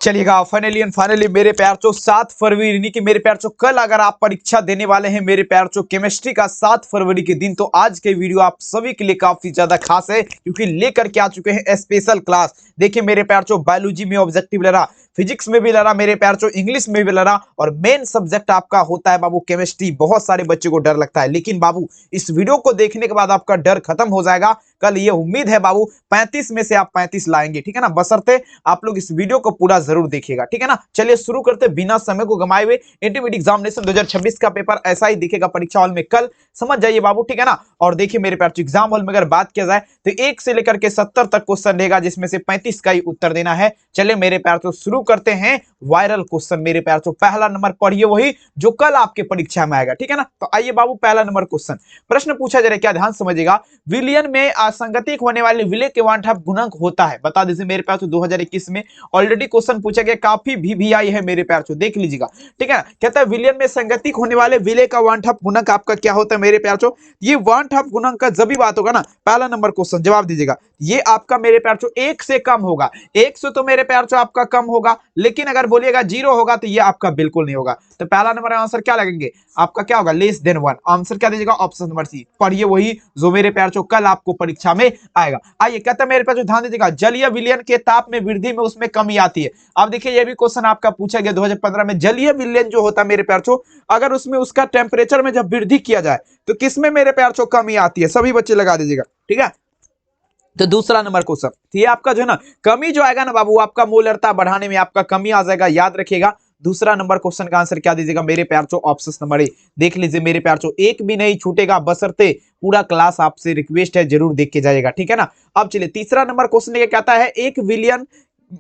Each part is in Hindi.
चलिएगा फाइनली मेरे प्यार चो 7 फरवरी यानी कि मेरे प्यार चो कल अगर आप परीक्षा देने वाले हैं मेरे प्यार चो केमिस्ट्री का 7 फरवरी के दिन, तो आज के वीडियो आप सभी के लिए काफी ज्यादा खास है क्योंकि लेकर के आ चुके हैं स्पेशल क्लास। देखिए मेरे प्यार चो बायोलॉजी में ऑब्जेक्टिव ले रहा, फिजिक्स में भी ले रहा मेरे प्यार चो, इंग्लिश में भी ले रहा और मेन सब्जेक्ट आपका होता है बाबू केमिस्ट्री। बहुत सारे बच्चों को डर लगता है, लेकिन बाबू इस वीडियो को देखने के बाद आपका डर खत्म हो जाएगा। कल ये उम्मीद है बाबू 35 में से आप 35 लाएंगे, ठीक है ना, बशर्ते आप लोग इस वीडियो को पूरा जरूर देखिएगा, ठीक है ना। चलिए शुरू करते बिना समय को गंवाए हुए। इंटरमीडिएट एग्जामिनेशन 2026 का पेपर ऐसा ही दिखेगा परीक्षा हॉल में कल, समझ जाइए बाबू, ठीक है ना। और देखिए मेरे प्यार एग्जाम हॉल में अगर बात किया जाए तो 1 से लेकर के 70 तक क्वेश्चन रहेगा, जिसमें से 35 का ही उत्तर देना है। चलिए मेरे प्यार तो शुरू करते हैं वायरल क्वेश्चन। मेरे प्यार तो पहला नंबर पढ़िए वही जो कल आपके परीक्षा में आएगा, ठीक है ना। तो आइए बाबू पहला नंबर क्वेश्चन, प्रश्न पूछा जा रहा है, क्या ध्यान समझिएगा। विलियन में असंगतिक होने वाले विलय के वांछनीय गुणक होता है, बता दीजिए मेरे प्यार। 2021 में ऑलरेडी क्वेश्चन पूछा गया, काफी भी आई है मेरे प्यार, देख लीजिएगा, ठीक है ना। कहता है विलियन में संगतिक होने वाले विलय का वांछनीय गुणक आपका क्या होता है मेरे प्यार। ये वांछनीय गुणक का जब भी बात होगा ना, पहला नंबर क्वेश्चन जवाब दीजिएगा, ये आपका मेरे प्यार 1 से कम होगा। 1 से तो मेरे प्यार आपका कम होगा, लेकिन अगर बोलिएगा 0 होगा तो ये आपका बिल्कुल नहीं होगा। तो पहला नंबर आंसर क्या लगेंगे आपका, क्या होगा, लेस देन 1। आंसर क्या दीजिएगा, ऑप्शन नंबर सी। पढ़िए वही जो मेरे प्यार कल आपको परीक्षा में आएगा। आइए कहता है मेरे प्यार ध्यान दीजिएगा, जलीय विलयन के ताप में वृद्धि में उसमें कमी आती है। अब देखिए ये भी क्वेश्चन आपका पूछा गया 2015 में, जलीय विलयन जो होता है मेरे प्यार अगर उसमें उसका टेम्परेचर में जब वृद्धि किया जाए तो किसमें मेरे प्यार कमी आती है, सभी बच्चे लगा दीजिएगा, ठीक है। तो दूसरा नंबर क्वेश्चन, ये आपका जो है ना कमी जो आएगा ना बाबू, आपका मोलरता बढ़ाने में आपका कमी आ जाएगा, याद रखिएगा। दूसरा नंबर क्वेश्चन का आंसर क्या दीजिएगा मेरे प्यार ऑप्शन नंबर ए। देख लीजिए मेरे प्यार एक भी नहीं छूटेगा, बशर्ते पूरा क्लास आपसे रिक्वेस्ट है जरूर देख के जाइएगा, ठीक है ना। अब चलिए तीसरा नंबर क्वेश्चन ये कहता है एक विलियन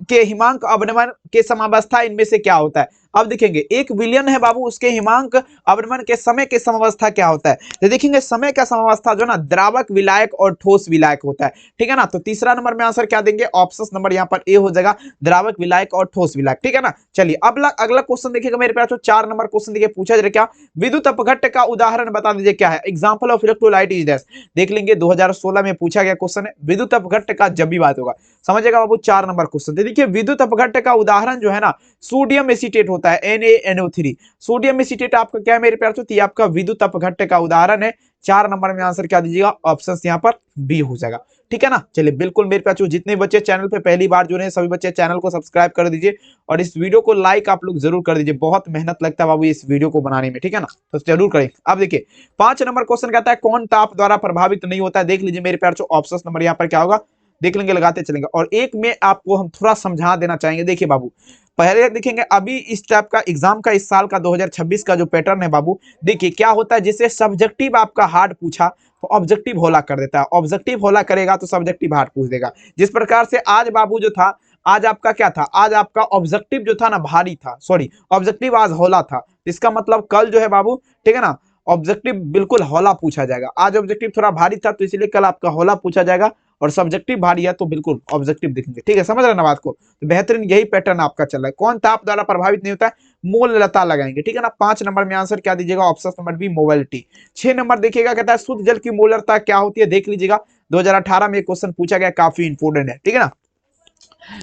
के हिमांक अवनमन के समावस्था इनमें से क्या होता है। अब देखेंगे 1 विलियन है बाबू, उसके हिमांक अवनमन के समय के समावस्था क्या होता है। तो देखेंगे समय का समावस्था जो ना द्रावक विलायक और ठोस विलायक होता है, ठीक है ना। तो तीसरा नंबर में आंसर क्या देंगे, ऑप्शन नंबर यहाँ पर ए हो जाएगा, द्रावक विलायक और ठोस विलायक, ठीक है ना। चलिए अब अगला क्वेश्चन देखिएगा मेरे प्यार 4 नंबर क्वेश्चन देखिए पूछा जा क्या, विद्युत अपघट्ट का उदाहरण बता दीजिए क्या है। Example of electrolyte is that. देख लेंगे 2016 में पूछा गया क्वेश्चन है, विद्युत अपघट्ट का जब भी बात होगा समझेगा बाबू। 4 नंबर क्वेश्चन देखिए, विद्युत अपघट्ट का उदाहरण जो है ना सोडियम एसीटेट होता है, NaNO3। सोडियम एसीटेट आपका क्या है मेरे प्यार तो आपका विद्युत अपघट्ट का उदाहरण है। 4 नंबर में आंसर क्या दीजिएगा, ऑप्शन यहाँ पर बी हो जाएगा, ठीक है ना। चलिए बिल्कुल मेरे प्यार जितने बच्चे चैनल पे पहली बार जुड़े हैं सभी बच्चे चैनल को सब्सक्राइब कर दीजिए और इस वीडियो को लाइक आप लोग जरूर कर दीजिए, बहुत मेहनत लगता है बाबू इस वीडियो को बनाने में, ठीक है ना, तो जरूर करें। अब देखिए 5 नंबर क्वेश्चन कहता है कौन ताप द्वारा प्रभावित नहीं होता है। देख लीजिए मेरे प्यार ऑप्शन नंबर यहाँ पर क्या होगा, देख लेंगे, लगाते चलेंगे। और एक में आपको हम थोड़ा समझा देना चाहेंगे। देखिए बाबू पहले देखेंगे अभी इस टाइप का एग्जाम का इस साल का 2026 का जो पैटर्न है बाबू, देखिए क्या होता है, जैसे सब्जेक्टिव आपका हार्ड पूछा तो ऑब्जेक्टिव होला कर देता है, ऑब्जेक्टिव होला करेगा तो सब्जेक्टिव हार्ड पूछ देगा। जिस प्रकार से आज बाबू जो था, आज आपका क्या था, आज आपका ऑब्जेक्टिव जो था ना भारी था, सॉरी ऑब्जेक्टिव आज होला था। इसका मतलब कल जो है बाबू, ठीक है ना, ऑब्जेक्टिव बिल्कुल हौला पूछा जाएगा। आज ऑब्जेक्टिव थोड़ा भारी था तो इसलिए कल आपका हौला पूछा जाएगा, और सब्जेक्टिव भारी है तो बिल्कुल ऑब्जेक्टिव देखेंगे, ठीक है, समझ रहे ना बात को। तो बेहतरीन यही पैटर्न आपका चल रहा है। कौन ताप द्वारा प्रभावित नहीं होता है, मोललता लगाएंगे, ठीक है ना। 5 नंबर में आंसर क्या दीजिएगा, option number B, mobility. 6 number देखिएगा कहता है शुद्ध जल की मोलरता क्या होती है। देख लीजिएगा 2018 में क्वेश्चन पूछा गया, काफी इंपोर्टेंट है, ठीक है ना।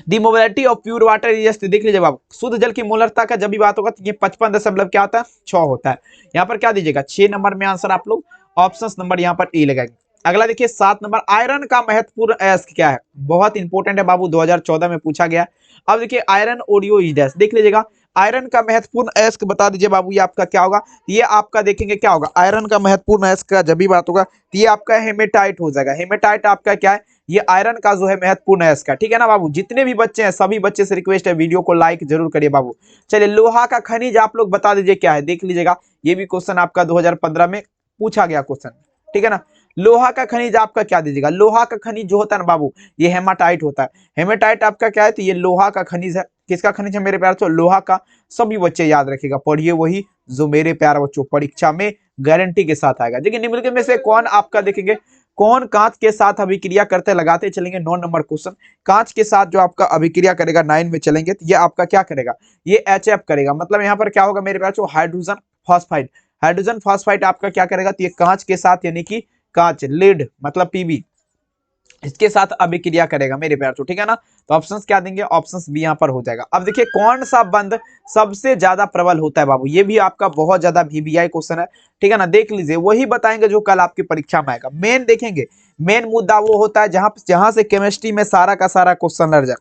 The mobility of pure water is, देख लीजिए बाबू शुद्ध जल की मोलरता का जब भी बात होगा तो ये 55 क्या होता है, 6 होता है। यहाँ पर क्या दीजिएगा 6 नंबर में आंसर आप लोग ऑप्शन नंबर यहाँ पर ए लगाएंगे। अगला देखिए 7 नंबर, आयरन का महत्वपूर्ण अयस्क क्या है। बहुत इंपॉर्टेंट है बाबू, 2014 में पूछा गया। अब देखिए आयरन ओडियो इज डैश, देख लीजिएगा आयरन का महत्वपूर्ण अयस्क बता दीजिए बाबू, ये आपका क्या होगा, ये आपका देखेंगे क्या होगा, आयरन का महत्वपूर्ण अयस्क का जब भी बात होगा तो ये आपका हेमेटाइट हो जाएगा। हेमेटाइट आपका क्या है, ये आयरन का जो है महत्वपूर्ण अयस्क का, ठीक है ना बाबू। जितने भी बच्चे हैं सभी बच्चे से रिक्वेस्ट है वीडियो को लाइक जरूर करिए बाबू। चलिए लोहा का खनिज आप लोग बता दीजिए क्या है। देख लीजिएगा ये भी क्वेश्चन आपका 2015 में पूछा गया क्वेश्चन, ठीक है ना। लोहा का खनिज आपका क्या दीजिएगा, लोहा का खनिज जो होता है ना बाबू ये हेमाटाइट होता है। हेमेटाइट आपका क्या है, तो ये लोहा का खनिज है। किसका खनिज है मेरे प्यार बच्चों, लोहा का। सभी बच्चे याद रखिएगा, पढ़िए वही जो मेरे प्यार बच्चों परीक्षा में गारंटी के साथ आएगा। देखिए निम्नलिखित में से कौन आपका देखेंगे, कौन कांच के साथ अभिक्रिया करते, लगाते चलेंगे। 9 नंबर क्वेश्चन, कांच के साथ जो आपका अभिक्रिया करेगा 9 में चलेंगे तो ये आपका क्या करेगा, ये HF करेगा। मतलब यहाँ पर क्या होगा मेरे प्यार हाइड्रोजन फॉस्फाइड। हाइड्रोजन फॉस्फाइड आपका क्या करेगा, तो ये कांच के साथ यानी कि कांच, लीड मतलब पीबी, इसके साथ अभिक्रिया करेगा मेरे प्यार चो, ठीक है ना। तो ऑप्शंस क्या देंगे, ऑप्शंस भी यहाँ पर हो जाएगा। अब देखिए कौन सा बंध सबसे ज्यादा प्रबल होता है बाबू, ये भी आपका बहुत ज्यादा VVI क्वेश्चन है, ठीक है ना। देख लीजिए वही बताएंगे जो कल आपकी परीक्षा में आएगा। मेन देखेंगे, मेन मुद्दा वो होता है जहां से केमिस्ट्री में सारा का सारा क्वेश्चन लड़ जाए,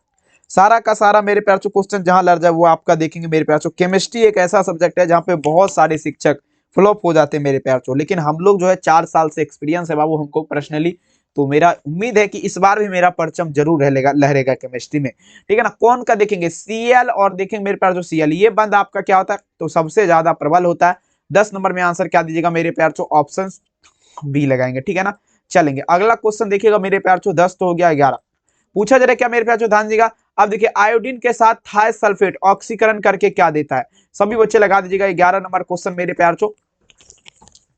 सारा का सारा मेरे प्यार चो क्वेश्चन जहां लड़ जाए वो आपका देखेंगे मेरे प्यार चो। केमिस्ट्री एक ऐसा सब्जेक्ट है जहां पे बहुत सारे शिक्षक फ्लॉप हो जाते हैं मेरे प्यार चो, लेकिन हम लोग जो है 4 साल से एक्सपीरियंस है बाबू हमको पर्सनली, तो मेरा उम्मीद है कि इस बार भी मेरा परचम जरूर लहरेगा केमिस्ट्री में, ठीक है ना। कौन का देखेंगे, Cl और देखेंगे मेरे प्यार जो Cl, ये बंद आपका क्या होता है, तो सबसे ज्यादा प्रबल होता है। 10 नंबर में आंसर क्या दीजिएगा मेरे प्यार चो, ऑप्शन बी लगाएंगे, ठीक है ना। चलेंगे अगला क्वेश्चन देखिएगा मेरे प्यार चो, 10 तो हो गया, 11 पूछा जा रहा है क्या मेरे प्यार चो, ध्यान दीजिएगा। अब देखिए आयोडीन के साथ थाय सल्फेट ऑक्सीकरण करके क्या देता है, सभी बच्चे लगा दीजिएगा। 11 नंबर क्वेश्चन मेरे प्यार चो,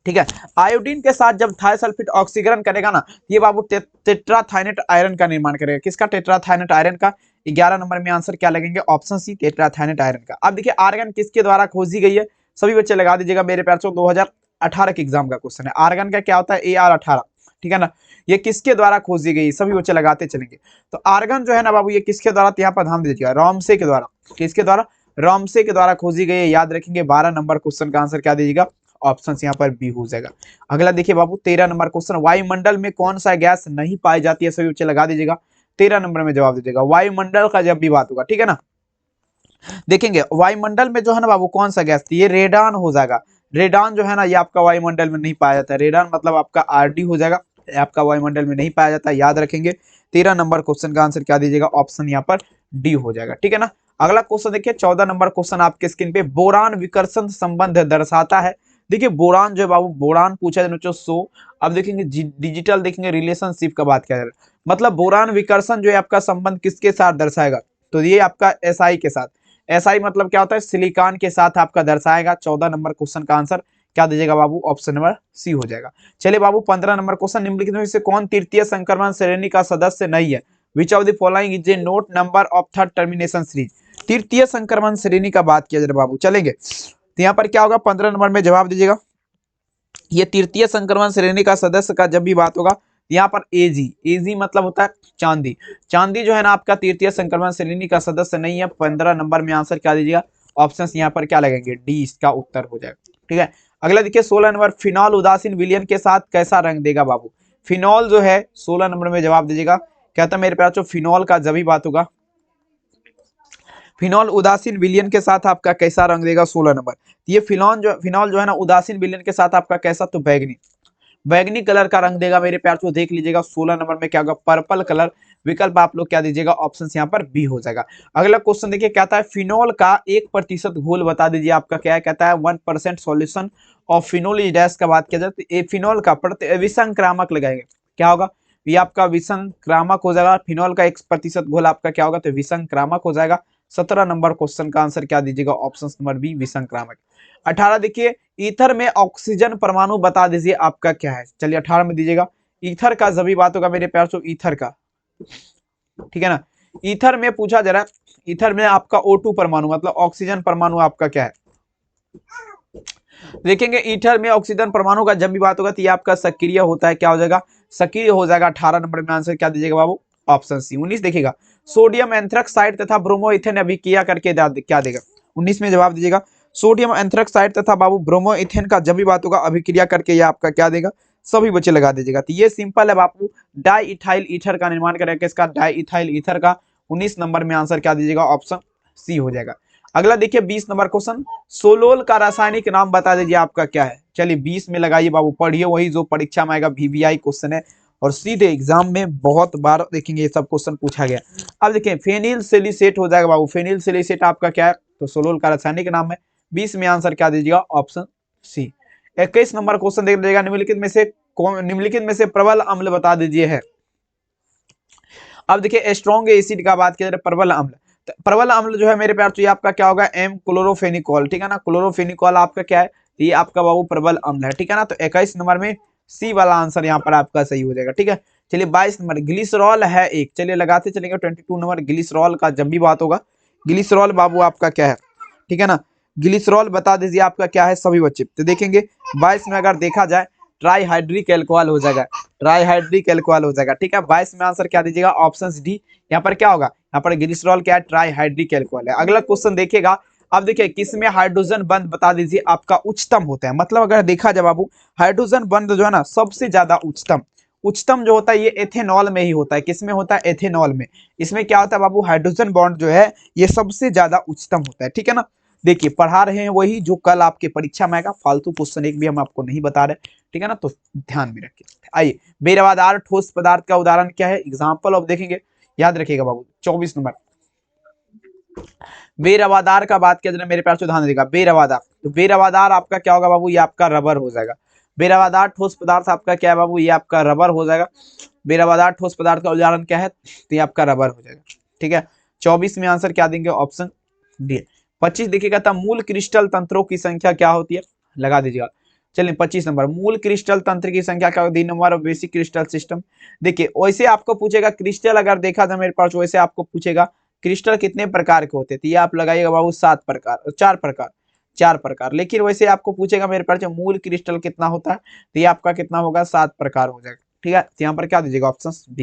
ठीक है। आयोडीन के साथ जब थायसल्फेट ऑक्सीकरण करेगा ना, ये बाबू टेट्राथाइनेट आयरन का निर्माण करेगा। किसका, टेट्राथाइनेट आयरन का। 11 नंबर में आंसर क्या लगेंगे, ऑप्शन सी टेट्राथाइनेट आयरन का। अब देखिए आर्गन किसके द्वारा खोजी गई है, सभी बच्चे लगा दीजिएगा मेरे प्यार से, 2018 के एग्जाम का क्वेश्चन है। आर्गन का क्या होता है, AR18, ठीक है ना। ये किसके द्वारा खोजी गई, सभी बच्चे लगाते चलेंगे। तो आर्गन जो है ना बाबू, ये किसके द्वारा, यहाँ पर ध्यान दीजिएगा, रॉमसे के द्वारा। किसके द्वारा, रॉमसे के द्वारा खोजी गई है, याद रखेंगे। 12 नंबर क्वेश्चन का आंसर क्या दीजिएगा, ऑप्शन यहाँ पर बी हो जाएगा। अगला देखिए बाबू 13 नंबर क्वेश्चन, वायुमंडल में कौन सा गैस नहीं पाई जाती है, सभी बच्चे लगा दीजिएगा। 13 नंबर में जवाब दीजिएगा। वायुमंडल का जब भी बात होगा, ठीक है ना, देखेंगे वायुमंडल में जो है ना बाबू कौन सा गैस, ये रेडान हो जाएगा। रेडान जो है ना ये आपका वायुमंडल में नहीं पाया जाता है, रेडान मतलब आपका RD हो जाएगा, आपका वायुमंडल में नहीं पाया जाता, याद रखेंगे। 13 नंबर क्वेश्चन का आंसर क्या दीजिएगा, ऑप्शन यहाँ पर डी हो जाएगा, ठीक है ना। अगला क्वेश्चन देखिए 14 नंबर क्वेश्चन आपके स्क्रीन पे, बोरान विकर्षण संबंध दर्शाता है। देखिए बोरान जो है बाबू, बोरान पूछा जाए तो सो, अब देखेंगे डिजिटल देखेंगे रिलेशनशिप का बात किया जा रहा है, मतलब बोरान विकर्षण जो है आपका संबंध किसके साथ दर्शाएगा, तो ये आपका SI के साथ। SI मतलब क्या होता है, सिलिकॉन के साथ आपका दर्शाएगा। 14 नंबर क्वेश्चन का आंसर क्या दीजिएगा बाबू, ऑप्शन नंबर सी हो जाएगा। चलिए बाबू 15 नंबर क्वेश्चन, निम्नलिखित में से कौन तृतीय संक्रमण श्रेणी का सदस्य नहीं है, which of the following is a note number of third termination series. तृतीय संक्रमण श्रेणी का बात किया जाए बाबू, चलेंगे तो यहाँ पर क्या होगा, 15 नंबर में जवाब दीजिएगा। ये तृतीय संक्रमण श्रेणी का सदस्य का जब भी बात होगा, यहाँ पर एजी मतलब होता है चांदी। चांदी जो है ना आपका तृतीय संक्रमण श्रेणी का सदस्य नहीं है। 15 नंबर में आंसर क्या दीजिएगा, ऑप्शन यहाँ पर क्या लगेंगे, डी इसका उत्तर हो जाएगा, ठीक है। अगला देखिए 16 नंबर, फिनॉल उदासीन विलयन के साथ कैसा रंग देगा बाबू। फिनॉल जो है 16 नंबर में जवाब दीजिएगा। कहता मेरे प्यार फिनॉल का जब भी बात होगा, फिनॉल उदासीन विलयन के साथ आपका कैसा रंग देगा, 16 नंबर। ये फिनॉल जो है ना उदासीन विलयन के साथ आपका कैसा, तो बैगनी कलर का रंग देगा मेरे प्यार, देख लीजिएगा। 16 नंबर में क्या होगा, पर्पल कलर। विकल्प आप लोग क्या दीजिएगा, ऑप्शन यहाँ पर बी हो जाएगा। अगला क्वेश्चन देखिए, कहता है फिनॉल का 1% घोल बता दीजिए आपका क्या है, कहता है 1% solution of phenol is dash का बात किया जाए तो ये फिनॉल का विसंक्रामक लगाएंगे, क्या होगा, ये आपका विसंक्रामक हो जाएगा। फिनॉल का 1% घोल आपका क्या होगा, तो विसंक्रामक हो जाएगा। 17 नंबर क्वेश्चन का आंसर क्या दीजिएगा, ऑप्शन नंबर बी विसंक्रामक। 18 देखिए, ईथर में ऑक्सीजन परमाणु बता दीजिए आपका क्या है। चलिए 18 में दीजिएगा, ईथर का जब भी बात होगा मेरे प्यार, ईथर का, ठीक है ना। ईथर में पूछा जा रहा है, ईथर में आपका O2 परमाणु मतलब ऑक्सीजन परमाणु आपका क्या है, देखेंगे। ईथर में ऑक्सीजन परमाणु का जब भी बात होगा तो ये आपका सक्रिय होता है, क्या हो जाएगा, सक्रिय हो जाएगा। 18 नंबर में आंसर क्या दीजिएगा बाबू, ऑप्शन सी। 19 देखिएगा, सोडियम एंथ्रेक्साइड तथा ब्रोमो इथेन अभिक्रिया करके क्या देगा, 19 में जवाब दीजिएगा। सोडियम एंथ्रेक्साइड तथा बाबू ब्रोमो इथेन का जब भी बात होगा अभिक्रिया करके ये आपका क्या देगा, सभी बच्चे लगा दीजिएगा। तो ये सिंपल है बापू, डाई इथाइल ईथर का निर्माण करेगा, इसका डाई इथाइल ईथर का। 19 नंबर में आंसर क्या दीजिएगा, ऑप्शन सी हो जाएगा। अगला देखिए 20 नंबर क्वेश्चन, सोलोल का रासायनिक नाम बता दीजिए आपका क्या है। चलिए 20 में लगाइए बाबू, पढ़िए वही जो परीक्षा में आएगा, VVI क्वेश्चन है और सीधे एग्जाम में बहुत बार देखेंगे ये सब क्वेश्चन पूछा गया। अब देखिए फेनिल सेलिसेट हो जाएगा बाबू, फेनिल सेलिसेट आपका क्या है, तो सोलोल का रासायनिक नाम है। 20 में आंसर क्या दीजिएगा, ऑप्शन सी। 21 नंबर क्वेश्चन देख लीजिएगा, निम्नलिखित में से प्रबल अम्ल बता दीजिए है। अब देखिए स्ट्रॉन्ग एसिड का बात किया जाए, प्रबल अम्ल, प्रबल अम्ल जो है मेरे प्यार, तो ये आपका क्या होगा, एम क्लोरोफेनिकॉल, ठीक है ना। क्लोरोफेनिकॉल आपका क्या है, ये आपका बाबू प्रबल अम्ल है, ठीक है ना। तो 21 नंबर में सी वाला आंसर यहाँ पर आपका सही हो जाएगा, ठीक है। चलिए 22 नंबर, ग्लिसरॉल है एक, चलिए लगाते चलेंगे। 22 नंबर, ग्लिसरॉल का जब भी बात होगा, ग्लिसरॉल बाबू आपका क्या है, ठीक है ना। ग्लिसरॉल बता दीजिए आपका क्या है सभी बच्चे। तो देखेंगे 22 में अगर देखा जाए ट्राईहाइड्रिक एल्कोहल हो जाएगा। ट्राईहाइड्रिक अल्कोहल हो जाएगा। ठीक है, 22 में आंसर क्या दीजिएगा, ऑप्शन डी। यहाँ पर क्या होगा, यहाँ पर ग्लिसरॉल क्या है, ट्राईहाइड्रिक अल्कोहल है। अगला क्वेश्चन देखिएगा, अब देखिए किसमें हाइड्रोजन बंध बता दीजिए आपका उच्चतम होता है। मतलब अगर देखा जाए बाबू, हाइड्रोजन बंध जो है ना सबसे ज्यादा उच्चतम उच्चतम जो होता है ये एथेनॉल में ही होता है। किसमें होता है, एथेनॉल में। इसमें क्या होता है बाबू, हाइड्रोजन बॉन्ड जो है ये सबसे ज्यादा उच्चतम होता है। ठीक है ना, देखिए पढ़ा रहे हैं वही जो कल आपके परीक्षा में आएगा, फालतू क्वेश्चन एक भी हम आपको नहीं बता रहे। ठीक है ना, तो ध्यान में रखिए। आइए, बेरवादार ठोस पदार्थ का उदाहरण क्या है, एग्जाम्पल ऑफ देखेंगे, याद रखिएगा बाबू। 24 नंबर, बेरवादार का बात किया जाए मेरे पास उदाहरण देगा, बेरवादार। तो बेरवादार आपका क्या होगा बाबू, ये आपका रबर हो जाएगा। बेरवादार ठोस पदार्थ आपका क्या है बाबू, ये आपका रबर हो जाएगा। बेरवादार ठोस पदार्थ का उदाहरण क्या है, तो ये आपका रबर हो जाएगा। ठीक है, 24 में आंसर क्या देंगे, ऑप्शन डी। 25 देखिएगा था, मूल क्रिस्टल तंत्रों की संख्या क्या होती है, लगा दीजिएगा। चलिए 25 नंबर, मूल क्रिस्टल तंत्र की संख्या क्या होती है, number of basic crystal system. देखिए वैसे आपको पूछेगा क्रिस्टल, अगर देखा जाए मेरे पास वैसे आपको पूछेगा क्रिस्टल कितने प्रकार के होते हैं, तो ये आप लगाइएगा बाबू 7 प्रकार, 4 प्रकार। लेकिन वैसे आपको पूछेगा मेरे पास मूल क्रिस्टल कितना होता है, तो ये आपका कितना होगा, 7 प्रकार हो जाएगा। ठीक है, तो यहाँ पर क्या दीजिएगा, ऑप्शन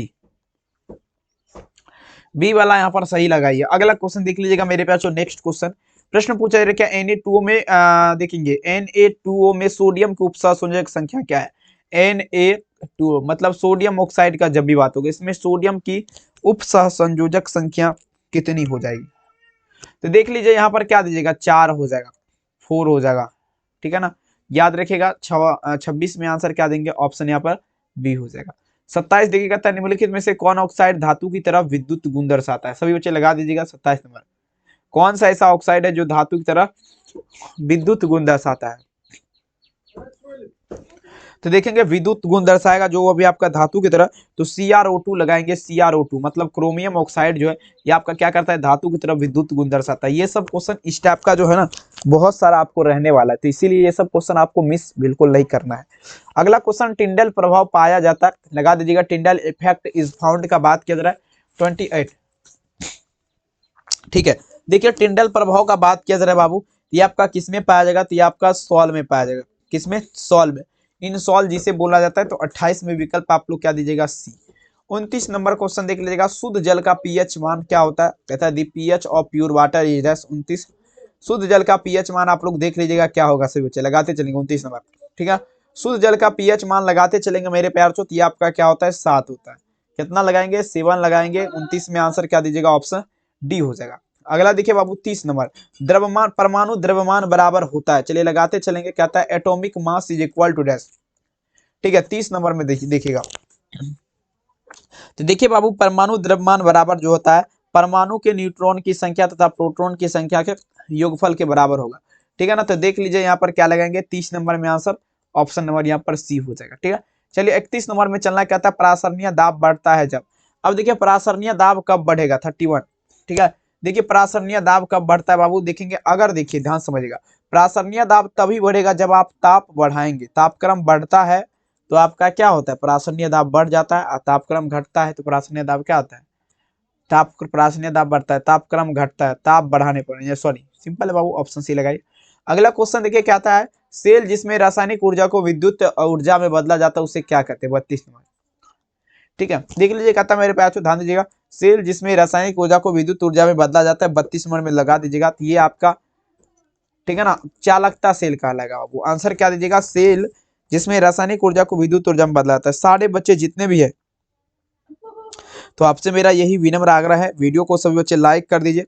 बी वाला यहाँ पर सही लगाइए। अगला क्वेश्चन देख लीजिएगा मेरे पास, नेक्स्ट क्वेश्चन प्रश्न पूछा जा रहा है क्या, Na2O में देखेंगे, Na2O में सोडियम की उपसहसंयोजक संख्या क्या है। Na2O मतलब सोडियम ऑक्साइड का जब भी बात होगी, इसमें सोडियम की उपसहसंयोजक संख्या कितनी हो जाएगी, तो देख लीजिए यहाँ पर क्या दीजिएगा, 4 हो जाएगा, 4 हो जाएगा। ठीक है ना, याद रखिएगा। 26 में आंसर क्या देंगे, ऑप्शन यहाँ पर बी हो जाएगा। 27 देखिएगा, निम्नलिखित में से कौन ऑक्साइड धातु की तरफ विद्युत गुण दर्शाता है, सभी बच्चे लगा दीजिएगा। 27 नंबर, कौन सा ऐसा ऑक्साइड है जो धातु की तरफ विद्युत गुण दर्शाता है, तो देखेंगे विद्युत गुण दर्शाएगा जो अभी आपका धातु की तरह, तो CrO2 लगाएंगे। CrO2 मतलब क्रोमियम ऑक्साइड जो है ये आपका क्या करता है, धातु की तरफ विद्युत गुण दर्शाता है। ये सब क्वेश्चन इस टाइप का जो है ना बहुत सारा आपको रहने वाला है, तो इसीलिए ये सब क्वेश्चन आपको मिस बिल्कुल नहीं करना है। अगला क्वेश्चन, टिंडल प्रभाव पाया जाता है, लगा दीजिएगा। टिंडल इफेक्ट इज फाउंड का बात किया जा रहा है 28। ठीक है, देखिए टिंडल प्रभाव का बात किया जा रहा है बाबू, ये आपका किसमें पाया जाएगा, तो ये आपका सॉल में पाया जाएगा। किसमें, सॉल में, इन सॉल जिसे बोला जाता है। तो 28 में विकल्प आप लोग क्या दीजिएगा, सी। 29 नंबर क्वेश्चन देख लीजिएगा, शुद्ध जल का पीएच मान क्या होता है, कहता है the pH of pure water is 29। शुद्ध जल का पीएच मान आप लोग देख लीजिएगा क्या होगा, सभी बच्चे लगाते चलेंगे। 29 नंबर, ठीक है, शुद्ध जल का पीएच मान लगाते चलेंगे मेरे प्यार चो, तो ये आपका क्या होता है, 7 होता है। कितना लगाएंगे, 7 लगाएंगे। 29 में आंसर क्या दीजिएगा, ऑप्शन डी हो जाएगा। अगला देखिए बाबू 30 नंबर, द्रव्यमान परमाणु द्रव्यमान बराबर होता है, चलिए लगाते चलेंगे। कहता है atomic mass is equal to dash. ठीक है, 30 नंबर में देखिएगा, तो देखिए बाबू परमाणु द्रव्यमान बराबर जो होता है परमाणु के न्यूट्रॉन की संख्या तथा प्रोटॉन की संख्या के योगफल के बराबर होगा। ठीक है ना, तो देख लीजिए यहाँ पर क्या लगाएंगे, 30 नंबर में आंसर ऑप्शन नंबर यहाँ पर सी हो जाएगा। ठीक है, चलिए 31 नंबर में चलना, कहता है परासरणीय दाब बढ़ता है जब। अब देखिए परासरणीय दाब कब बढ़ेगा, 31। ठीक है, देखिए परासरणीय दाब कब बढ़ता है बाबू, देखेंगे अगर देखिए ध्यान समझिएगा, परासरणीय दाब तभी बढ़ेगा जब आप ताप बढ़ाएंगे। तापक्रम बढ़ता है तो आपका क्या होता है, परासरणीय दाब बढ़ जाता है, और तापक्रम घटता है तो परासरणीय दाब क्या होता है, परासरणीय दाब बढ़ता है, तापक्रम घटता है ताप बढ़ाने पर। सॉरी, सिंपल है बाबू, ऑप्शन सी लगाइए। अगला क्वेश्चन देखिए क्या आता है, सेल जिसमें रासायनिक ऊर्जा को विद्युत ऊर्जा में बदला जाता है उसे क्या कहते हैं, 32 नंबर। ठीक है, देख लीजिए कहता है मेरे प्यार ध्यान दीजिएगा, सेल जिसमें रासायनिक ऊर्जा को विद्युत ऊर्जा में बदला जाता है, 32 नंबर में लगा दीजिएगा। तो ये आपका ठीक है ना, चालकता सेल कहलाएगा बाबू। आंसर क्या दीजिएगा, सेल जिसमें रासायनिक ऊर्जा को विद्युत ऊर्जा में बदला जाता है। सारे बच्चे जितने भी है, तो आपसे मेरा यही विनम्र आग्रह है, वीडियो को सभी बच्चे लाइक कर दीजिए,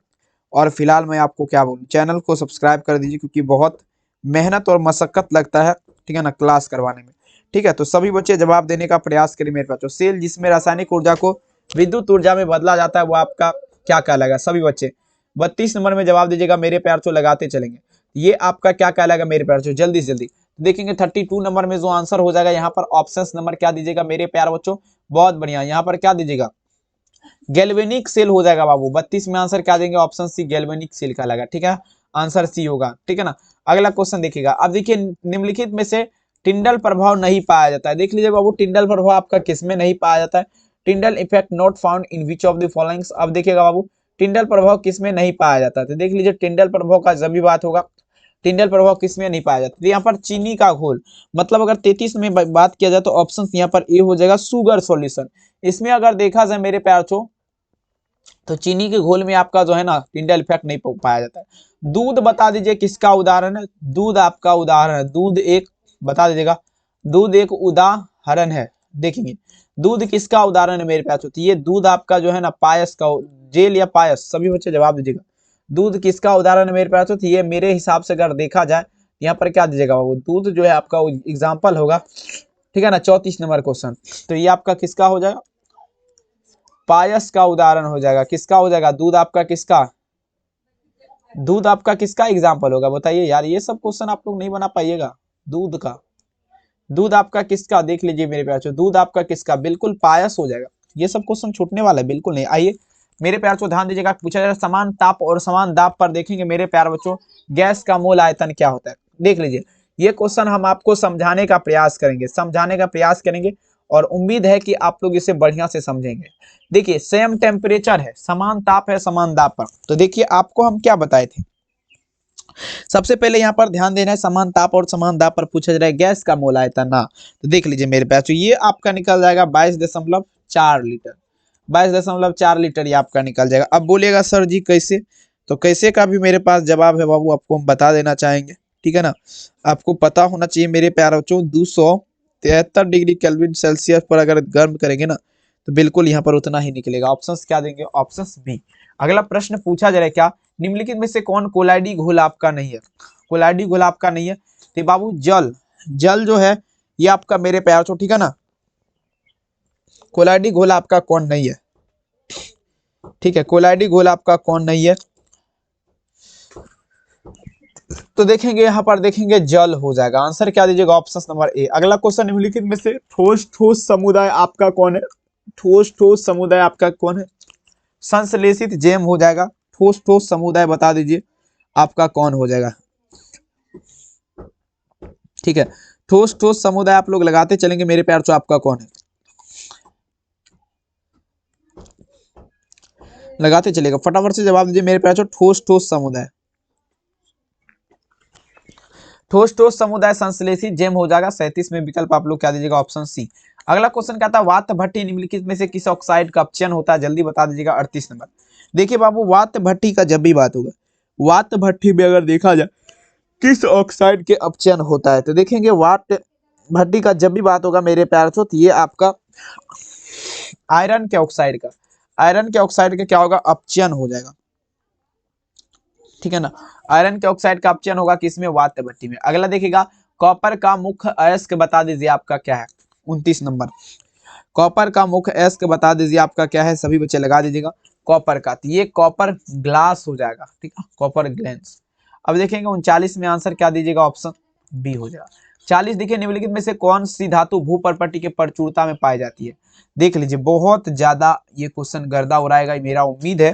और फिलहाल मैं आपको क्या बोलूं, चैनल को सब्सक्राइब कर दीजिए, क्योंकि बहुत मेहनत और मशक्कत लगता है, ठीक है ना, क्लास करवाने में। ठीक है, तो सभी बच्चे जवाब देने का प्रयास करिए मेरे पास। सेल जिसमें रासायनिक ऊर्जा को विद्युत ऊर्जा में बदला जाता है वो आपका क्या कहलाएगा, सभी बच्चे 32 नंबर में जवाब दीजिएगा मेरे प्यार से, लगाते चलेंगे। ये आपका क्या कहलाएगा मेरे प्यार से, जल्दी से जल्दी देखेंगे। 32 नंबर में जो आंसर हो जाएगा यहाँ पर ऑप्शन नंबर क्या दीजिएगा मेरे प्यार बच्चों, बहुत बढ़िया, यहाँ पर क्या दीजिएगा, गैल्वेनिक सेल हो जाएगा बाबू। 32 में आंसर क्या देंगे, ऑप्शन सी गैल्वेनिक सेल का लगा। ठीक है, आंसर सी होगा। ठीक है ना, अगला क्वेश्चन देखिएगा। अब देखिए निम्नलिखित में से टिंडल प्रभाव नहीं पाया जाता है, देख लीजिए बाबू टिंडल प्रभाव आपका किसमें नहीं पाया जाता है, Tyndall effect not found in which of the followings. अब देखिएगा बाबू टिंडल प्रभाव किसमें नहीं पाया जाता है, तो देख लीजिए टिंडल प्रभाव का जब भी बात होगा टिंडल प्रभाव किसमें नहीं पाया जाता? तो यहाँ पर चीनी का घोल, मतलब अगर 33 में बात किया जाए तो ऑप्शन यहाँ पर ए हो जाएगा, शुगर सॉल्यूशन। इसमें अगर देखा जाए मेरे प्यारों तो चीनी के घोल में आपका जो है ना टिंडल इफेक्ट नहीं पाया जाता है। दूध बता दीजिए किसका उदाहरण है? दूध आपका उदाहरण है, दूध एक, बता दीजिएगा, दूध एक उदाहरण है। देखेंगे दूध किसका उदाहरण है मेरे प्यारों? तो ये दूध आपका जो है ना पायस का, जेल या पायस, सभी बच्चे जवाब दीजिएगा। दूध किसका उदाहरण है मेरे प्यारों? तो ये मेरे हिसाब से अगर देखा जाए यहाँ पर क्या दीजिएगा बाबू, दूध जो है आपका एग्जाम्पल होगा, ठीक है ना, 34 नंबर क्वेश्चन। तो ये आपका किसका हो जाएगा? पायस का उदाहरण हो जाएगा। किसका हो जाएगा? दूध आपका किसका, दूध आपका किसका एग्जाम्पल होगा? बताइए यार, ये सब क्वेश्चन आप लोग नहीं बना पाइएगा। दूध का, दूध आपका किसका, देख लीजिए मेरे प्यार, दूध आपका किसका, बिल्कुल पायस हो जाएगा। ये सब क्वेश्चन छूटने वाला है, बिल्कुल नहीं। आइए मेरे प्यार बच्चों ध्यान दीजिएगा, पूछा जाएगा समान ताप और समान दाब पर देखेंगे मेरे प्यार बच्चों गैस का मोल आयतन क्या होता है। देख लीजिए ये क्वेश्चन हम आपको समझाने का प्रयास करेंगे, समझाने का प्रयास करेंगे, और उम्मीद है कि आप लोग इसे बढ़िया से समझेंगे। देखिए सेम टेम्परेचर है, समान ताप है समान दाब पर, तो देखिए आपको हम क्या बताए थे। सबसे पहले यहाँ पर ध्यान देना है, समान ताप और समान दाब पर पूछा जा रहा है गैस का मोल आयतन ना। तो देख लीजिए मेरे पास, तो ये आपका निकल जाएगा 22.4 लीटर, 22.4 लीटर ये आपका निकल जाएगा। अब बोलिएगा सर जी कैसे, तो कैसे का भी मेरे पास जवाब है बाबू, आपको हम बता देना चाहेंगे, ठीक है ना। आपको पता होना चाहिए मेरे प्यारे बच्चों, 273 डिग्री केल्विन सेल्सियस पर अगर गर्म करेंगे ना तो बिल्कुल यहाँ पर उतना ही निकलेगा। ऑप्शंस क्या देंगे? Options B. अगला प्रश्न पूछा जा रहा है क्या, निम्नलिखित में से कौन कोलाइडी घोल आपका नहीं है? कोलाइडी घोल आपका नहीं है तो बाबू जल, जल जो है ये आपका मेरे प्यार चो, ठीक है ना, कोलाइडी घोल आपका कौन नहीं है? ठीक है, कोलाइडी घोल आपका कौन नहीं है? तो देखेंगे यहाँ पर, देखेंगे जल हो जाएगा। आंसर क्या दीजिएगा? Option number A. अगला क्वेश्चन, निम्नलिखित में से ठोस ठोस समुदाय आपका कौन है? ठोस ठोस समुदाय आपका कौन है? संश्लेषित जेम हो जाएगा। ठोस ठोस समुदाय बता दीजिए आपका कौन हो जाएगा? ठीक है, ठोस ठोस समुदाय आप लोग लगाते चलेंगे मेरे प्यार चो, आपका कौन है? लगाते चलेगा, फटाफट से जवाब दीजिए मेरे प्यार चो। ठोस ठोस समुदाय, ठोस ठोस समुदाय संश्लेषित जेम हो जाएगा। 37 में विकल्प आप लोग क्या दीजिएगा? Option C. अगला क्वेश्चन क्या था, वात भट्टी निम्नलिखित में से किस ऑक्साइड का अपचयन होता है? जल्दी बता दीजिएगा। 38 नंबर। देखिए बाबू वात भट्टी का जब भी बात होगा, वात भट्टी में अगर देखा जाए किस ऑक्साइड के अपचयन होता है, तो देखेंगे वात भट्टी का जब भी बात होगा मेरे प्यार तो ये आपका आयरन के ऑक्साइड का, आयरन के ऑक्साइड का क्या होगा? अपचयन हो जाएगा, ठीक है ना। आयरन के ऑक्साइड का अपचयन होगा किसमें? वात भट्टी में। अगला देखिएगा, कॉपर का मुख्य अयस्क बता दीजिए आपका क्या है? 29 नंबर। कॉपर का मुख्य अयस्क बता दीजिए आपका क्या है? सभी बच्चे लगा दीजिएगा कॉपर का, तो ये कॉपर ग्लास हो जाएगा, ठीक है, कॉपर ग्लास। अब देखेंगे 39 में आंसर क्या दीजिएगा? ऑप्शन बी हो जाएगा। 40 देखिए, निम्नलिखित में से कौन सी धातु भूपर्पट्टी के प्रचुरता में पाई जाती है? देख लीजिए बहुत ज्यादा ये क्वेश्चन गर्दा उड़ाएगा मेरा उम्मीद है।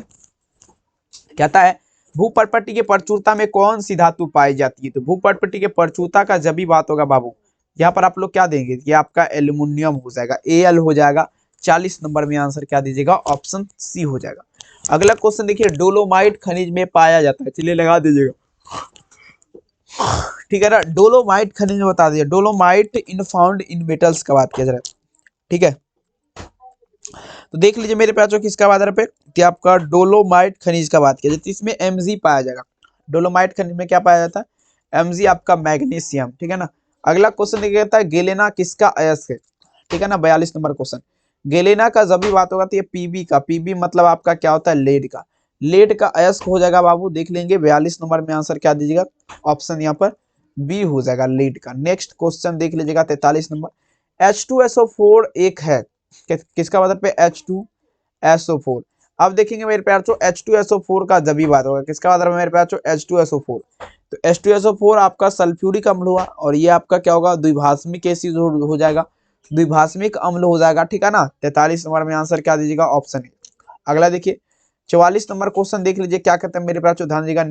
कहता है भूपर्पट्टी के प्रचुरता में कौन सी धातु पाई जाती है? तो भूपर्पट्टी के प्रचुरता का जब भी बात होगा बाबू, यहाँ पर आप लोग क्या देंगे? ये आपका एल्युमिनियम हो जाएगा, एल हो जाएगा। 40 नंबर में आंसर क्या दीजिएगा? ऑप्शन सी हो जाएगा। अगला क्वेश्चन देखिए, डोलोमाइट खनिज में पाया जाता है, चलिए लगा दीजिएगा, ठीक है ना। डोलोमाइट खनिज में बता दीजिए, dolomite in found in metals का बात किया जा रहा है, ठीक है। तो देख लीजिए मेरे प्यार किसका आधार पे कि आपका डोलोमाइट खनिज का बात किया जाता है, इसमें एमजी पाया जाएगा। डोलोमाइट खनिज में क्या पाया जाता है? एमजी आपका मैग्नीशियम, ठीक है ना। अगला क्वेश्चन देखिए, कहता है गेलेना किसका अयस्क है? ठीक है ना, 42 नंबर क्वेश्चन। गेलेना का जब भी बात होगा तो ये पीबी का, पीबी मतलब आपका क्या होता है? लेड का, लेड का अयस्क हो जाएगा बाबू। देख लेंगे 42 नंबर में आंसर क्या दीजिएगा? ऑप्शन यहाँ पर बी हो जाएगा, लेड का। नेक्स्ट क्वेश्चन देख लीजिएगा 43 नंबर। H2SO4 एक है, किसका मतलब पे? H2SO4। अब देखेंगे मेरे प्यार चो H2SO4 का जब भी बात होगा, किसका मतलब मेरे प्यार चो? H2SO4। तो H2SO4 आपका सल्फ्यूरिक अम्ल हुआ, और ये आपका क्या होगा? द्विभाषमिक एसिड हो जाएगा, द्विभाषमिक अम्ल हो जाएगा, ठीक है ना। 43 नंबर में आंसर क्या दीजिएगा? Option A. अगला देखिए 44 नंबर क्वेश्चन देख लीजिए क्या कहते हैं मेरे प्यार चो, ध्यान दीजिएगा।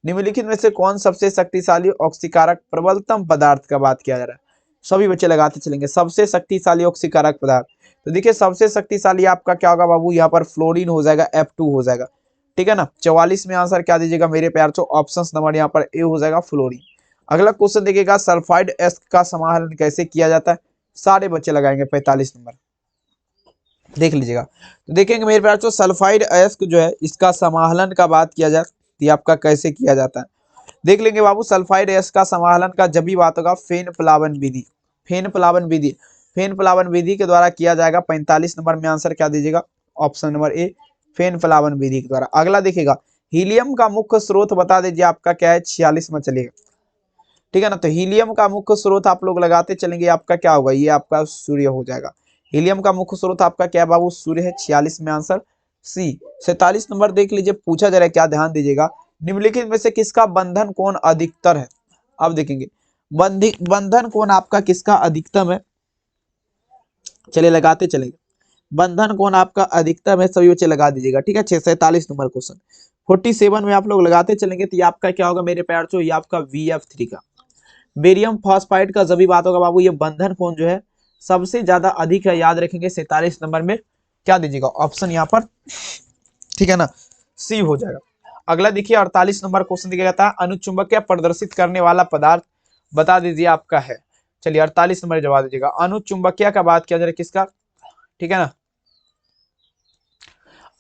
निम्नलिखित में से कौन सबसे शक्तिशाली ऑक्सीकारक प्रबलतम पदार्थ का बात किया जा रहा है? सभी बच्चे लगाते चलेंगे, सबसे शक्तिशाली ऑक्सीकारक पदार्थ। तो देखिए सबसे शक्तिशाली आपका क्या होगा बाबू? यहाँ पर फ्लोरीन हो जाएगा, F2 हो जाएगा। ठीक है ना। 44 में आंसर क्या दीजिएगा मेरे प्यार चो, ऑप्शन नंबर यहाँ पर ए हो जाएगा फ्लोरीन। अगला क्वेश्चन देखिएगा, सल्फाइड एस्क का समाहरण कैसे किया जाता है, सारे बच्चे लगाएंगे 45 नंबर, देख लीजिएगा। तो देखेंगे मेरे प्यार चो सल्फाइड एस्क जो है इसका समाहलन का बात किया जाए तो ये आपका कैसे किया जाता है, देख लेंगे बाबू। सल्फाइड एस्क का समाहलन का जब भी बात होगा फेन प्लावन विधि, फेन प्लावन विधि, फेन प्लावन विधि के द्वारा किया जाएगा। 45 नंबर में आंसर क्या दीजिएगा, ऑप्शन नंबर ए फेन प्लावन विधि के द्वारा। अगला देखिएगा, हीलियम का मुख्य स्रोत बता दीजिए आपका क्या है, 46 में चलिएगा, ठीक है ना। तो हीलियम का मुख्य स्रोत आप लोग लगाते चलेंगे, आपका क्या होगा, ये आपका सूर्य हो जाएगा। हीलियम का मुख्य स्रोत आपका क्या है बाबू, सूर्य है। 46 में आंसर सी। 47 नंबर देख लीजिए, पूछा जा रहा है क्या, ध्यान दीजिएगा, निम्नलिखित में से किसका बंधन कोण अधिकतर है। अब देखेंगे बंधन कोण आपका किसका अधिकतम है, चलिए लगाते चलेंगे। बंधन कोण आपका अधिकतम है, सभी बच्चे लगा दीजिएगा, ठीक है। 47 नंबर क्वेश्चन। 47 में आप लोग लगाते चलेंगे तो ये आपका क्या होगा मेरे प्यार चो, ये आपका VF3 का बेरियम फॉस्फाइड का जब भी बात होगा बाबू, ये बंधन कोण जो है सबसे ज्यादा अधिक है, याद रखेंगे। 47 नंबर में क्या दीजिएगा, ऑप्शन यहाँ पर, ठीक है ना, सी हो जाएगा। अगला देखिए 48 नंबर क्वेश्चन दिया जाता है, अनुचुंबकीय प्रदर्शित करने वाला पदार्थ बता दीजिए आपका है। चलिए 48 नंबर जवाब दीजिएगा, अनुचुंबकीय का बात किया जा रहा है किसका, ठीक है ना,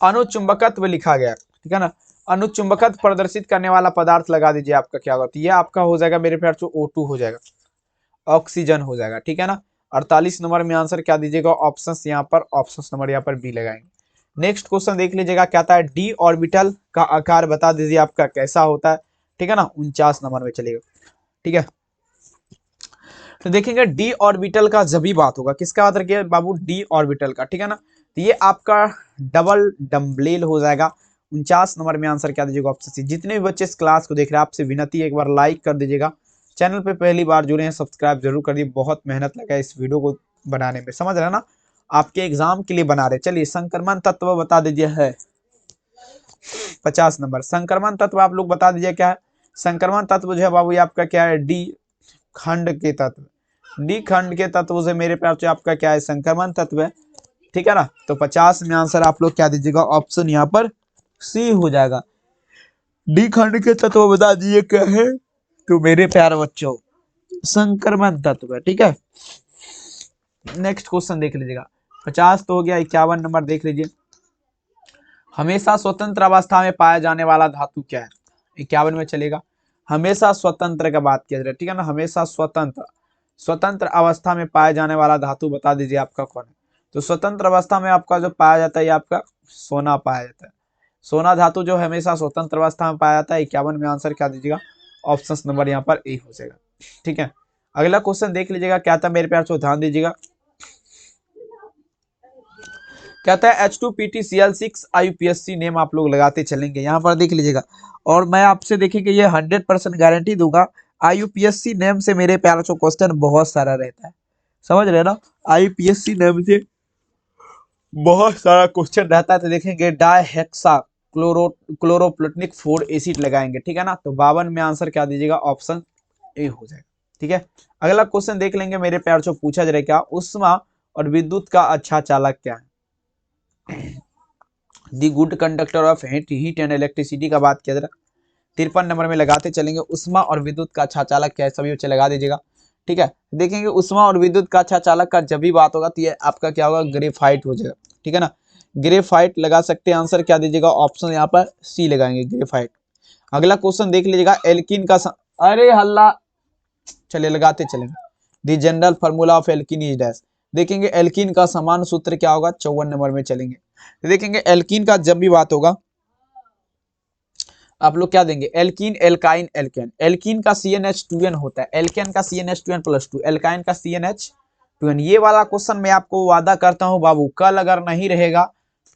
अनुचुंबकत्व लिखा गया, ठीक है ना। अनुचुंबकत्व प्रदर्शित करने वाला पदार्थ लगा दीजिए आपका क्या होगा, तो ये आपका हो जाएगा मेरे प्यार चो O2 हो जाएगा, ऑक्सीजन हो जाएगा, ठीक है ना। 48 नंबर में आंसर क्या दीजिएगा, ऑप्शन यहाँ पर, ऑप्शन नंबर यहाँ पर बी लगाएंगे। नेक्स्ट क्वेश्चन देख लीजिएगा, क्या था, डी ऑर्बिटल का आकार बता दीजिए आपका कैसा होता है, ठीक है ना। 49 नंबर में चलेगा, ठीक है। तो देखेंगे डी ऑर्बिटल का जब भी बात होगा, किसका बात रखिए बाबू, डी ऑर्बिटल का, ठीक है ना। तो ये आपका डबल डम्बलेल हो जाएगा। 49 नंबर में आंसर क्या दीजिएगा, ऑप्शन सी। जितने भी बच्चे इस क्लास को देख रहे हैं आपसे विनती है, एक बार लाइक कर दीजिएगा, चैनल पे पहली बार जुड़े हैं सब्सक्राइब जरूर कर दीजिए, बहुत मेहनत लगा इस वीडियो को बनाने में, समझ रहे हैं ना, आपके एग्जाम के लिए बना रहे। चलिए संक्रमण तत्व बता दीजिए है 50 नंबर। संक्रमण तत्व आप लोग बता दीजिए क्या है, संक्रमण तत्व जो है बाबू ये आपका क्या है, डी खंड के तत्व, डी खंड के तत्व से मेरे प्यार से आपका क्या है, संक्रमण तत्व है, ठीक है ना। तो 50 में आंसर आप लोग क्या दीजिएगा, ऑप्शन यहाँ पर सी हो जाएगा। डी खंड के तत्व बता दीजिए क्या है, तो मेरे प्यारे बच्चों संक्रमण तत्व है, ठीक है। नेक्स्ट क्वेश्चन देख लीजिएगा, 50 तो हो गया। 51 नंबर देख लीजिए, हमेशा स्वतंत्र अवस्था में पाया जाने वाला धातु क्या है, 51 में चलेगा। हमेशा स्वतंत्र का बात किया जा रहा है, ठीक है ना, हमेशा स्वतंत्र अवस्था में पाया जाने वाला धातु बता दीजिए आपका कौन है। तो स्वतंत्र अवस्था में आपका जो पाया जाता है ये आपका सोना पाया जाता है, सोना धातु जो हमेशा स्वतंत्र अवस्था में पाया जाता है। 51 में आंसर क्या दीजिएगा, ऑप्शन नंबर यहाँ पर ए हो जाएगा, ठीक है। अगला क्वेश्चन देख लीजिएगा, क्या था मेरे प्यार से, ध्यान दीजिएगा, कहता है H2PtCl6 IUPAC नेम आप लोग लगाते चलेंगे, यहाँ पर देख लीजिएगा। और मैं आपसे देखेंगे ये 100% गारंटी दूंगा, IUPAC नेम से मेरे प्यार से क्वेश्चन बहुत सारा रहता है, समझ रहे ना, IUPAC नेम से बहुत सारा क्वेश्चन रहता है। तो देखेंगे डायहेक्सा क्लोरोप्लेटनिक 4 एसिड लगाएंगे, ठीक है ना। तो 52 में आंसर क्या दीजिएगा, ऑप्शन ए हो जाएगा, ठीक है। अगला क्वेश्चन देख लेंगे मेरे प्यार से, पूछा जा रहा है क्या, उष्मा और विद्युत का अच्छा चालक क्या है, the good conductor of heat and electricity का बात किया जा रहा है। 53 नंबर में लगाते चलेंगे, उष्मा और विद्युत का अच्छा चालक क्या है, सभी बच्चे लगा दीजिएगा, ठीक है। देखेंगे उष्मा और विद्युत का अच्छा चालक का जब भी बात होगा तो ये आपका क्या होगा, ग्रेफाइट हो जाएगा, ठीक है ना। ग्रेफाइट लगा सकते हैं, आंसर क्या दीजिएगा, ऑप्शन यहाँ पर सी लगाएंगे, ग्रेफाइट। अगला क्वेश्चन देख लीजिएगा, एल्किन का अरे हल्ला, चलिए लगाते चलेंगे, the general formula of alkene is dash. देखेंगे एल्किन का समान सूत्र क्या होगा, 54 नंबर में चलेंगे। देखेंगे एल्किन का जब भी बात होगा आप लोग क्या देंगे, एल्कीन एल्काइन एल्केन, एल्कीन का CnH2n होता है, एल्केन का CnH2n+2, एल्काइन का CnH2n। ये वाला क्वेश्चन मैं आपको वादा करता हूं बाबू, कल अगर नहीं रहेगा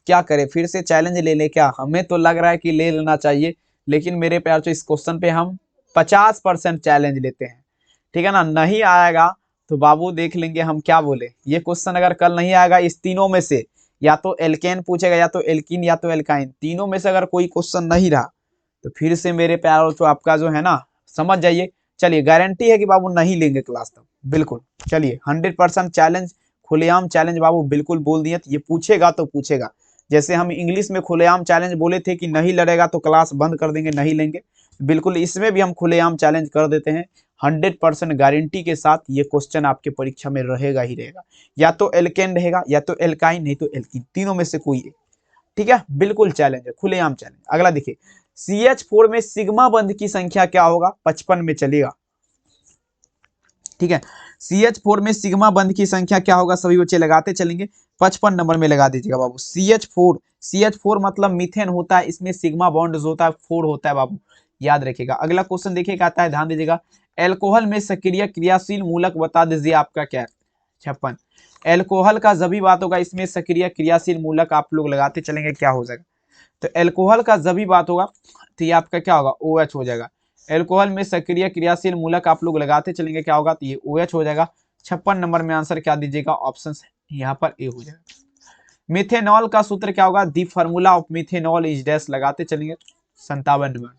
क्या करे, फिर से चैलेंज ले ले क्या, हमें तो लग रहा है कि ले लेना चाहिए, लेकिन मेरे प्यार से इस क्वेश्चन पे हम 50% चैलेंज लेते हैं, ठीक है ना। नहीं आएगा तो बाबू देख लेंगे हम क्या बोले, ये क्वेश्चन अगर कल नहीं आएगा इस तीनों में से, या तो एल्केन पूछेगा, या तो एल्कीन, या तो एल्काइन, तीनों में से अगर कोई क्वेश्चन नहीं रहा तो फिर से मेरे प्यारों तो आपका जो है ना, समझ जाइए। चलिए गारंटी है कि बाबू नहीं लेंगे क्लास तक, बिल्कुल। चलिए 100% चैलेंज, खुलेआम चैलेंज बाबू बिल्कुल बोल दिए, तो ये पूछेगा तो पूछेगा, जैसे हम इंग्लिश में खुलेआम चैलेंज बोले थे कि नहीं लड़ेगा तो क्लास बंद कर देंगे, नहीं लेंगे, बिल्कुल इसमें भी हम खुलेआम चैलेंज कर देते हैं। 100% गारंटी के साथ ये क्वेश्चन आपके परीक्षा में रहेगा ही रहेगा, या तो एल्केन रहेगा या तो एल्काइन, नहीं तो एल्कीन, तीनों में से कोई एक। ठीक है, बिल्कुल चैलेंज है, खुलेआम चैलेंज। अगला देखिए, CH4 में सिग्मा बंध की संख्या क्या होगा? 55 में चलेगा। ठीक है, CH4 में सिग्मा बंध की संख्या क्या होगा? सभी बच्चे लगाते चलेंगे, 55 नंबर में लगा दीजिएगा बाबू। CH4 मतलब मीथेन होता है, इसमें सिग्मा बॉन्ड होता है, 4 होता है बाबू, याद रखिएगा। अगला क्वेश्चन देखिए आता है, ध्यान दीजिएगा, एल्कोहल में सक्रिय क्रियाशील मूलक बता दीजिए आपका क्या है? 56। एल्कोहल का जब भी बात होगा इसमें सक्रिय क्रियाशील मूलक आप लोग लगाते चलेंगे, क्या हो जाएगा? तो एल्कोहल का जब भी बात होगा तो ये आपका क्या होगा? OH हो जाएगा। एल्कोहल में सक्रिय क्रियाशील मूलक आप लोग लगाते चलेंगे, क्या होगा? तो ये OH हो जाएगा। 56 नंबर में आंसर क्या दीजिएगा? ऑप्शन यहाँ पर ए हो जाएगा। मिथेनॉल का सूत्र क्या होगा? The formula of methanol is dash, लगाते चलेंगे, 57 नंबर।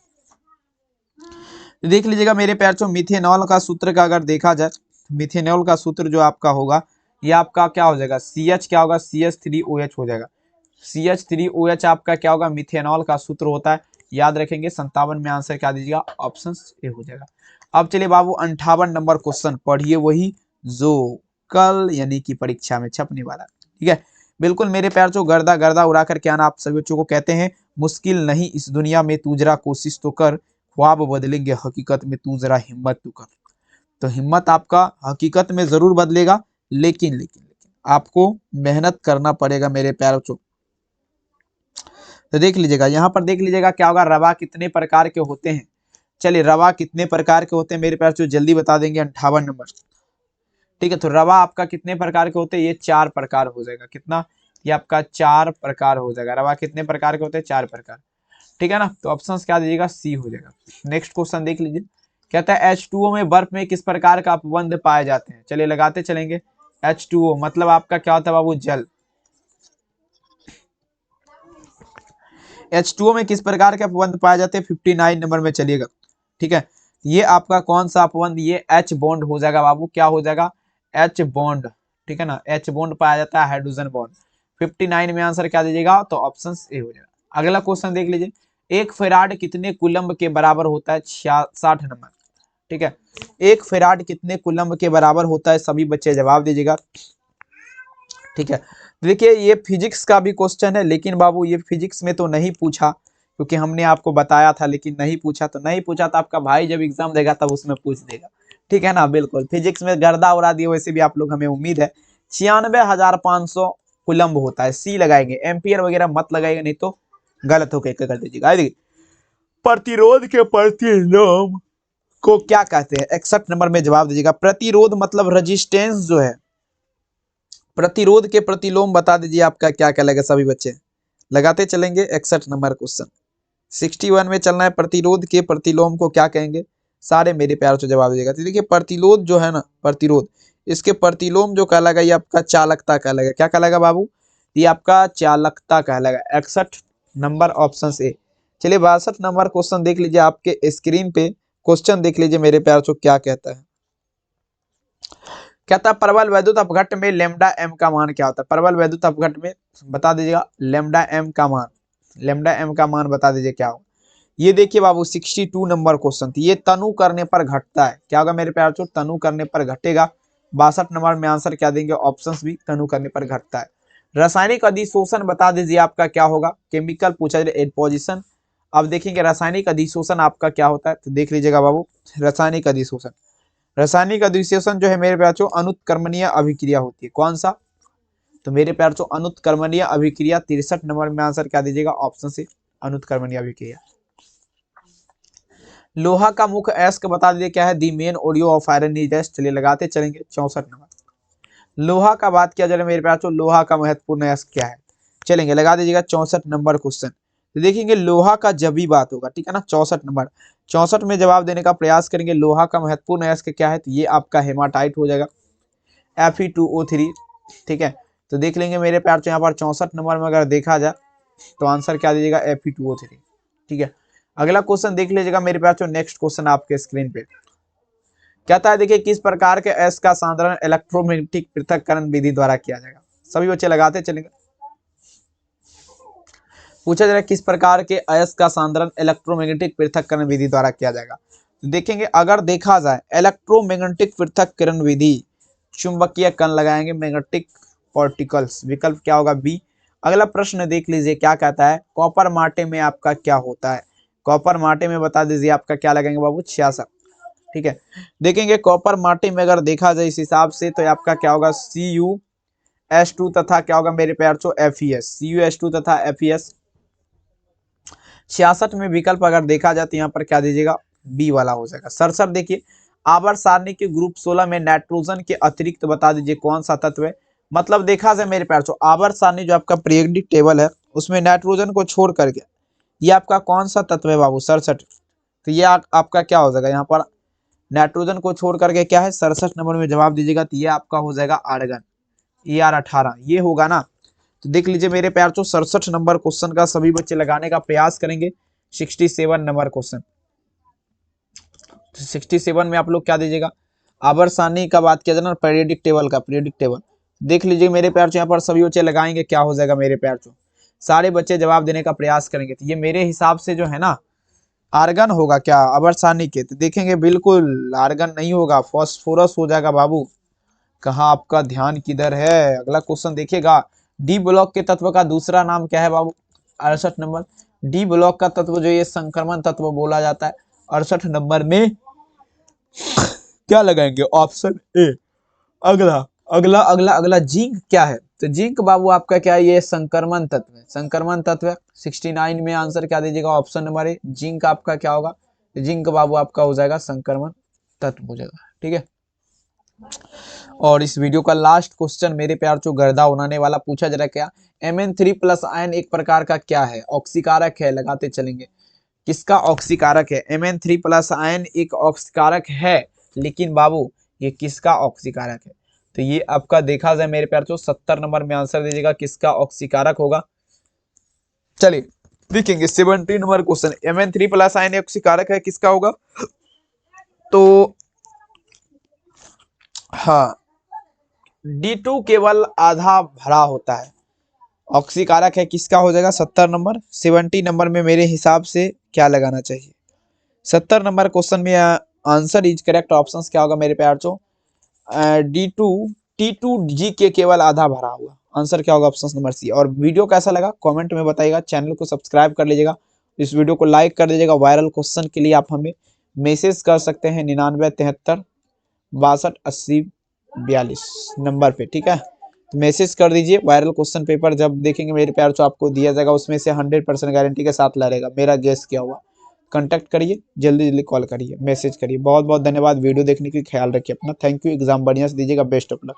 देख लीजिएगा मेरे प्यारों, मिथेनॉल का सूत्र का अगर देखा जाए, मिथेनॉल का सूत्र जो आपका होगा ये आपका क्या हो जाएगा? CH क्या होगा? CH3OH हो जाएगा। CH3OH आपका क्या होगा? मिथेनॉल का सूत्र होता है, याद रखेंगे। 57 में आंसर क्या दीजिएगा? ऑप्शन ए हो जाएगा। अब चलिए बाबू 58 नंबर क्वेश्चन पढ़िए, वही जो कल यानी कि परीक्षा में छपने वाला। ठीक है, बिल्कुल मेरे प्यार जो गर्दा गर्दा उड़ा कर क्या ना आप सभी बच्चों को कहते हैं, मुश्किल नहीं इस दुनिया में, तू जरा कोशिश तो कर, ख्वाब बदलेंगे हकीकत में, तू जरा हिम्मत तो कर। तो हिम्मत आपका हकीकत में जरूर बदलेगा, लेकिन आपको मेहनत करना पड़ेगा मेरे प्यारे बच्चों। तो देख लीजिएगा, यहाँ पर देख लीजिएगा क्या होगा, रवा कितने प्रकार के होते हैं? चलिए रवा कितने प्रकार के होते हैं मेरे प्यारे बच्चों, जल्दी बता देंगे। 58 नंबर। ठीक है, तो रवा आपका कितने प्रकार के होते हैं? ये 4 प्रकार हो जाएगा। कितना? ये आपका 4 प्रकार हो जाएगा। रवा कितने प्रकार के होते हैं? 4 प्रकार। ठीक है ना, तो ऑप्शन क्या दीजिएगा? सी हो जाएगा। नेक्स्ट क्वेश्चन देख लीजिए, कहता है H2O में बर्फ में किस प्रकार का अपबंध पाए जाते हैं? चलिए लगाते चलेंगे। H2O मतलब आपका क्या होता है बाबू? जल। H2O में किस प्रकार के अपबंध पाए जाते हैं? 59 नंबर में चलिएगा। ठीक है, ये आपका कौन सा अपबंध? ये H बॉन्ड हो जाएगा बाबू। क्या हो जाएगा? H bond. ठीक है ना, H बॉन्ड पाया जाता है, हाइड्रोजन बॉन्ड। 59 में आंसर क्या दीजिएगा? तो ऑप्शन ए हो जाएगा। अगला क्वेश्चन देख लीजिए, एक फेराड कितने कूलम्ब के बराबर होता है? 60 नंबर। ठीक है, एक फेराड कितने कूलम्ब के बराबर होता है? सभी बच्चे जवाब दीजिएगा। ठीक है, देखिए ये फिजिक्स का भी क्वेश्चन है, लेकिन बाबू ये फिजिक्स में तो नहीं पूछा, क्योंकि हमने आपको बताया था, लेकिन नहीं पूछा तो नहीं पूछा, तो आपका भाई जब एग्जाम देगा तब उसमें पूछ देगा। ठीक है ना, बिल्कुल फिजिक्स में गर्दा उड़ा दिए, वैसे भी आप लोग, हमें उम्मीद है। 96,500 कूलम्ब होता है। सी लगाएंगे, एम्पियर वगैरह मत लगाएगा, नहीं तो गलत होके कर दीजिएगा। प्रतिरोध के प्रतिलोम को क्या कहते हैं? 61 नंबर में जवाब दीजिएगा। प्रतिरोध मतलब रेजिस्टेंस जो है, प्रतिरोध के प्रतिलोम बता दीजिए आपका क्या क्या लगेगा? सभी बच्चे लगाते चलेंगे। 61 नंबर क्वेश्चन। 61 में चलना है, प्रतिरोध के प्रतिलोम को क्या कहेंगे? सारे मेरे प्यारों से जवाब दीजिएगा। तो देखिए प्रतिरोध जो है ना, प्रतिरोध, इसके प्रतिलोम जो कहलाएगा ये आपका चालकता कहलाएगा। क्या कहलाएगा बाबू? ये आपका चालकता कहलाएगा। 61 नंबर ऑप्शन ए। चलिए 62 नंबर क्वेश्चन देख लीजिए, आपके स्क्रीन पे क्वेश्चन देख लीजिए मेरे प्यारों से क्या कहता है। कहता है प्रबल वैद्युत अपघट्ट में लेमडा एम का मान क्या होता है? प्रबल वैद्युत अपघट्ट में बता दीजिएगा लेमडा एम का मान। लेमडा एम का मान बता दीजिए क्या होगा? ये देखिए बाबू 62 नंबर क्वेश्चन थी। ये तनु करने पर घटता है, क्या होगा मेरे प्यार? तनु करने पर घटेगा। 62 नंबर में आंसर क्या देंगे? ऑप्शंस भी तनु करने पर घटता है। रासायनिक अधिशोषण बता दीजिए आपका क्या होगा? केमिकल पूछा जाए एडपोजिशन। अब देखेंगे रासायनिक अधिशोषण आपका क्या होता है, तो देख लीजिएगा बाबू। रासायनिक अधिशोषण, रासायनिक अधिशोषण जो है मेरे प्यार अनुत्क्रमणीय अभिक्रिया होती है। कौन सा? तो मेरे प्यार अनुत्क्रमणीय अभिक्रिया। 63 नंबर में आंसर क्या दीजिएगा? ऑप्शन से अनुत्क्रमणीय अभिक्रिया। लोहा का मुख्य अयस्क बता दीजिए क्या है? The main audio of iron is dash. चलिए लगाते चलेंगे। 64 नंबर। लोहा का बात किया जाए मेरे प्यार, लोहा का महत्वपूर्ण अयस्क क्या है? चलेंगे लगा दीजिएगा 64 नंबर क्वेश्चन। तो देखेंगे लोहा का जब भी बात होगा, ठीक है ना, 64 नंबर। 64 में जवाब देने का प्रयास करेंगे। लोहा का महत्वपूर्ण अयस्क क्या है? तो ये आपका हेमाटाइट हो जाएगा, Fe2O3। ठीक है, तो देख लेंगे मेरे प्यार यहाँ पर 64 नंबर में अगर देखा जाए तो आंसर क्या दीजिएगा? Fe2O3। ठीक है, अगला क्वेश्चन देख लीजिएगा मेरे प्यार। नेक्स्ट क्वेश्चन आपके स्क्रीन पे कहता है, देखिए किस प्रकार के अयस्क का साधारण इलेक्ट्रोमैग्नेटिक पृथक्करण विधि द्वारा किया जाएगा? सभी बच्चे लगाते चलेंगे। पूछा जा रहा है किस प्रकार के अयस्क का सांद्रण इलेक्ट्रोमैग्नेटिक पृथक्करण विधि द्वारा किया जाएगा। तो देखेंगे अगर देखा जाए इलेक्ट्रोमैग्नेटिक पृथक्करण विधि, चुंबकीय कण लगाएंगे मैग्नेटिक पार्टिकल्स, विकल्प क्या होगा बी। अगला प्रश्न देख लीजिए क्या कहता है, कॉपर माटे में आपका क्या होता है। कॉपर माटे में बता दीजिए आपका क्या लगाएंगे बाबू 66। ठीक है, देखेंगे कॉपर माटे में अगर देखा जाए इस हिसाब से तो आपका क्या होगा CuS2 तथा क्या होगा मेरे प्यार चो FeS, CuS2 तथा FeS। 66 में विकल्प अगर देखा जाए तो यहाँ पर क्या दीजिएगा बी वाला हो जाएगा। सर देखिए आवर्त सारणी के ग्रुप 16 में नाइट्रोजन के अतिरिक्त बता दीजिए कौन सा तत्व है। मतलब देखा जाए मेरे प्यार चो आवर्त सारणी जो आपका पीरियोडिक टेबल है उसमें नाइट्रोजन को छोड़ करके ये आपका कौन सा तत्व है बाबू 67। तो ये आपका क्या हो जाएगा यहाँ पर नाइट्रोजन को छोड़ करके क्या है 67 नंबर में जवाब दीजिएगा। तो ये आपका हो जाएगा आर्गन, AR18 ये होगा ना। तो देख लीजिए मेरे प्यार चो 67 नंबर क्वेश्चन का सभी बच्चे लगाने का प्रयास करेंगे। 67 नंबर क्वेश्चन, 67 में आप लोग क्या दीजिएगा आवर्त सारणी का बात किया जाए ना पीरियोडिक टेबल का, पीरियोडिक टेबल देख लीजिए मेरे प्यार चो यहाँ पर सभी बच्चे लगाएंगे क्या हो जाएगा मेरे प्यार चो सारे बच्चे जवाब देने का प्रयास करेंगे। तो ये मेरे हिसाब से जो है ना आर्गन होगा क्या आवर्त सारणी के। तो देखेंगे बिल्कुल आर्गन नहीं होगा, फास्फोरस हो जाएगा बाबू। कहाँ आपका ध्यान किधर है। अगला क्वेश्चन देखिएगा डी ब्लॉक के तत्व का दूसरा नाम क्या है बाबू 68 नंबर। डी ब्लॉक का तत्व जो ये संक्रमण तत्व बोला जाता है। 68 नंबर में क्या लगाएंगे ऑप्शन ए। अगला अगला अगला अगला जिंक क्या है। तो जिंक बाबू आपका क्या है ये संक्रमण तत्व है, संक्रमण तत्व है। 69 में आंसर क्या दीजिएगा ऑप्शन नंबर ए जिंक आपका क्या होगा। जिंक बाबू आपका हो जाएगा संक्रमण तत्व हो जाएगा। ठीक है, और इस वीडियो का लास्ट क्वेश्चन मेरे प्यार चो गर्दा उड़ाने वाला पूछा जरा क्या Mn3+ आयन एक प्रकार का क्या है ऑक्सीकारक है। लगाते चलेंगे किसका ऑक्सीकारक है। Mn3+ आयन एक ऑक्सीकारक है लेकिन बाबू ये किसका ऑक्सीकारक है। तो ये आपका देखा जाए मेरे प्यार चो 70 नंबर में आंसर दीजिएगा किसका ऑक्सीकारक होगा। चलिए देखेंगे 70 नंबर क्वेश्चन Mn3+ आयन ऑक्सीकारक है किसका होगा। तो हाँ D2 केवल आधा भरा होता है, ऑक्सीकारक है किसका हो जाएगा 70 नंबर। 70 नंबर में मेरे हिसाब से क्या लगाना चाहिए 70 नंबर क्वेश्चन में आंसर इज करेक्ट ऑप्शंस क्या होगा मेरे प्यार चो T2G के केवल आधा भरा हुआ। आंसर क्या होगा ऑप्शन नंबर सी। और वीडियो कैसा लगा कमेंट में बताइएगा, चैनल को सब्सक्राइब कर लीजिएगा, इस वीडियो को लाइक कर दीजिएगा। वायरल क्वेश्चन के लिए आप हमें मैसेज कर सकते हैं 99 73 62 80 42 नंबर पे। ठीक है, तो मैसेज कर दीजिए। वायरल क्वेश्चन पेपर जब देखेंगे मेरे प्यार चो आपको दिया जाएगा उसमें से 100% गारंटी के साथ लड़ेगा, मेरा गेस क्या हुआ। कांटेक्ट करिए, जल्दी जल्दी कॉल करिए, मैसेज करिए। बहुत बहुत धन्यवाद वीडियो देखने के लिए, ख्याल रखिए अपना। थैंक यू, एग्जाम बढ़िया से दीजिएगा, बेस्ट ऑफ लक।